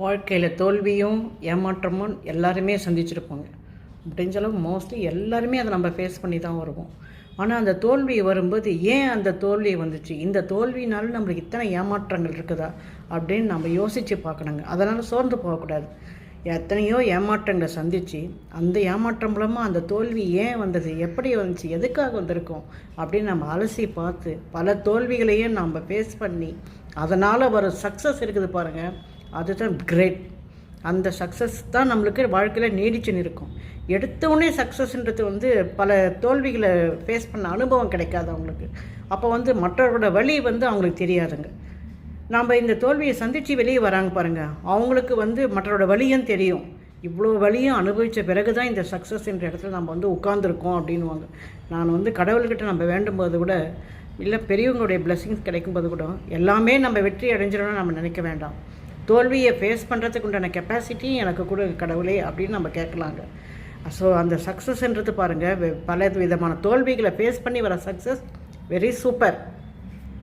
வாழ்க்கையில் தோல்வியும் ஏமாற்றமும் எல்லாருமே சந்திச்சிருப்போங்க. முடிஞ்ச அளவு மோஸ்ட்லி எல்லாருமே அதை நம்ம ஃபேஸ் பண்ணி தான் வருவோம். ஆனால் அந்த தோல்வி வரும்போது ஏன் அந்த தோல்வி வந்துச்சு, இந்த தோல்வினால நம்மளுக்கு இத்தனை ஏமாற்றங்கள் இருக்குதா அப்படின்னு நம்ம யோசித்து பார்க்கணுங்க. அதனால் சோர்ந்து போகக்கூடாது. எத்தனையோ ஏமாற்றங்களை சந்தித்து அந்த ஏமாற்றம் மூலமாக அந்த தோல்வி ஏன் வந்தது, எப்படி வந்துச்சு, எதுக்காக வந்திருக்கோம் அப்படின்னு நம்ம அலசி பார்த்து பல தோல்விகளையும் நம்ம ஃபேஸ் பண்ணி அதனால் வர சக்ஸஸ் இருக்குது பாருங்கள், அதுதான் கிரேட். அந்த சக்ஸஸ் தான் நம்மளுக்கு வாழ்க்கையில் நீடிச்சு நிற்கும். எடுத்தவுடனே சக்ஸஸ்ன்றது பல தோல்விகளை ஃபேஸ் பண்ண அனுபவம் கிடைக்காது அவங்களுக்கு. அப்போ மற்றவரோட வழி அவங்களுக்கு தெரியாதுங்க. நாம் இந்த தோல்வியை சந்தித்து வெளியே வராங்க பாருங்கள், அவங்களுக்கு மற்றவரோட வழியும் தெரியும். இவ்வளோ வழியும் அனுபவித்த பிறகு தான் இந்த சக்ஸஸ்ன்ற இடத்துல நம்ம உட்காந்துருக்கோம் அப்படின்வாங்க. நான் கடவுள்கிட்ட நம்ம வேண்டும்போது கூட, இல்லை பெரியவங்களுடைய பிளெஸிங்ஸ் கிடைக்கும்போது கூட எல்லாமே நம்ம வெற்றி அடைஞ்சிடணும்னு நம்ம நினைக்க வேண்டாம். தோல்வியை ஃபேஸ் பண்ணுறதுக்கு உண்டான கெப்பாசிட்டியும் எனக்கு கூட கடவுளே அப்படின்னு நம்ம கேட்கலாங்க. ஸோ அந்த சக்ஸஸ்ன்றது பாருங்கள், பல விதமான தோல்விகளை ஃபேஸ் பண்ணி வர சக்ஸஸ் வெரி சூப்பர்.